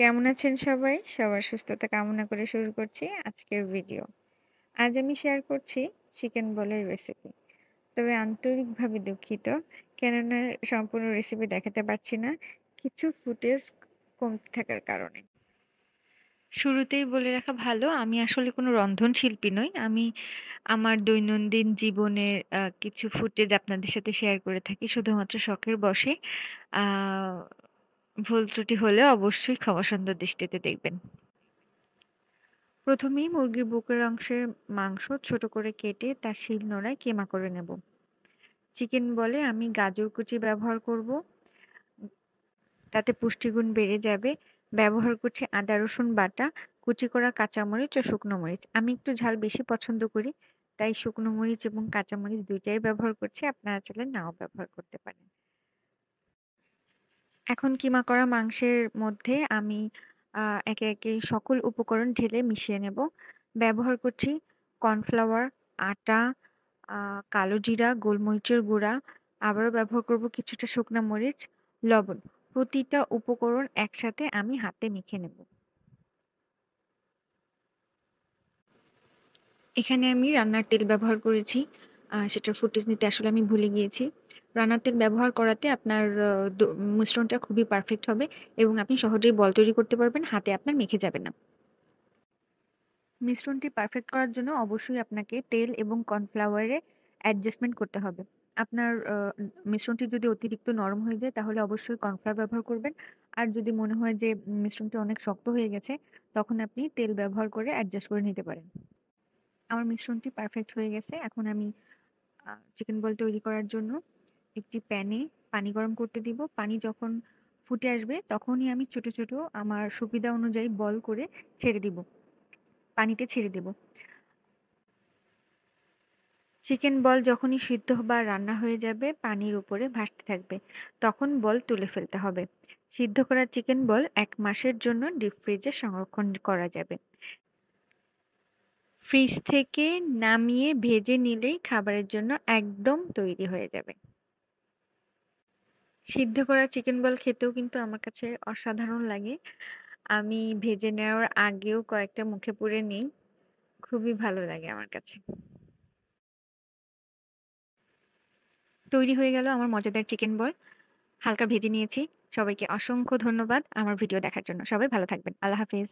কেমন আছেন সবাই? সবার সুস্থতা কামনা করে শুরু করছি আজকের ভিডিও। আজ আমি শেয়ার করছি চিকেন বলের রেসিপি। তবে আন্তরিকভাবে দুঃখিত, কেননা সম্পূর্ণ রেসিপি দেখাতে পারছি না কিছু ফুটেজ কমতি থাকার কারণে। শুরুতেই বলে রাখা ভালো, আমি আসলে কোনো রন্ধনশিল্পী নই। আমি আমার দৈনন্দিন জীবনের কিছু ফুটেজ আপনাদের সাথে শেয়ার করে থাকি শুধুমাত্র শখের বশে। আ ভুল ত্রুটি হলে অবশ্যই ক্ষমাসুন্দর দৃষ্টিতে দেখবেন। প্রথমেই মুরগির বুকের অংশের মাংস ছোট করে কেটে তার শিল নোড়ায় কিমা করে নেব। চিকেন বলে আমি গাজর কুচি ব্যবহার করব, তাতে পুষ্টিগুণ বেড়ে যাবে। ব্যবহার করছি আদা রসুন বাটা, কুচি করা কাঁচামরিচ ও শুকনো মরিচ। আমি একটু ঝাল বেশি পছন্দ করি, তাই শুকনো মরিচ এবং কাঁচামরিচ দুইটাই ব্যবহার করছি, আপনারা চাইলে নাও ব্যবহার করতে পারেন। এখন কিমা করা মাংসের মধ্যে আমি একে একে সকল উপকরণ ঢেলে মিশিয়ে নেব। ব্যবহার করছি কর্নফ্লাওয়ার, আটা, কালো জিরা, গোলমরিচের গুঁড়া, আবারও ব্যবহার করব কিছুটা শুকনা মরিচ, লবণ। প্রতিটা উপকরণ একসাথে আমি হাতে মেখে নেব। এখানে আমি রান্নার তেল ব্যবহার করেছি। সেটার ফুটেজ নিতে আসলে আমি ভুলে গিয়েছি। রান্নার তেল ব্যবহার করাতে আপনার মিশ্রণটা খুবই পারফেক্ট হবে এবং আপনি সহজেই বল তৈরি করতে পারবেন, হাতে আপনার মেখে যাবে না। মিশ্রণটি পারফেক্ট করার জন্য অবশ্যই আপনাকে তেল এবং কর্নফ্লাওয়ারে অ্যাডজাস্টমেন্ট করতে হবে। আপনার মিশ্রণটি যদি অতিরিক্ত নরম হয়ে যায় তাহলে অবশ্যই কর্নফ্লাওয়ার ব্যবহার করবেন। আর যদি মনে হয় যে মিশ্রণটি অনেক শক্ত হয়ে গেছে, তখন আপনি তেল ব্যবহার করে অ্যাডজাস্ট করে নিতে পারেন। আমার মিশ্রণটি পারফেক্ট হয়ে গেছে। এখন আমি চিকেন বল তৈরি করার জন্য একটি প্যানে পানি গরম করতে দিব। পানি যখন ফুটে আসবে তখনই আমি ছোট, ছোট আমার সুবিধা অনুযায়ী বল করে ছেড়ে দিব। পানিতে ছেড়ে দেব। চিকেন বল যখনই সিদ্ধ বা রান্না হয়ে যাবে পানির উপরে ভাসতে থাকবে। তখন বল তুলে ফেলতে হবে। সিদ্ধ করা চিকেন বল ১ মাসের জন্য ডিপ ফ্রিজে সংরক্ষণ করা যাবে। ফ্রিজ থেকে নামিয়ে ভেজে নিলেই খাবারের জন্য একদম তৈরি হয়ে যাবে। সিদ্ধ করা চিকেন বল খেতেও কিন্তু আমার কাছে অসাধারণ লাগে। আমি ভেজে নেওয়ার আগেও কয়েকটা মুখে পুরে নিই। খুবই ভালো লাগে আমার কাছে। তৈরি হয়ে গেল আমার মজাদার চিকেন বল। হালকা ভেজে নিয়েছি। সবাইকে অসংখ্য ধন্যবাদ আমার ভিডিও দেখার জন্য। সবাই ভালো থাকবেন। আল্লাহ হাফেজ।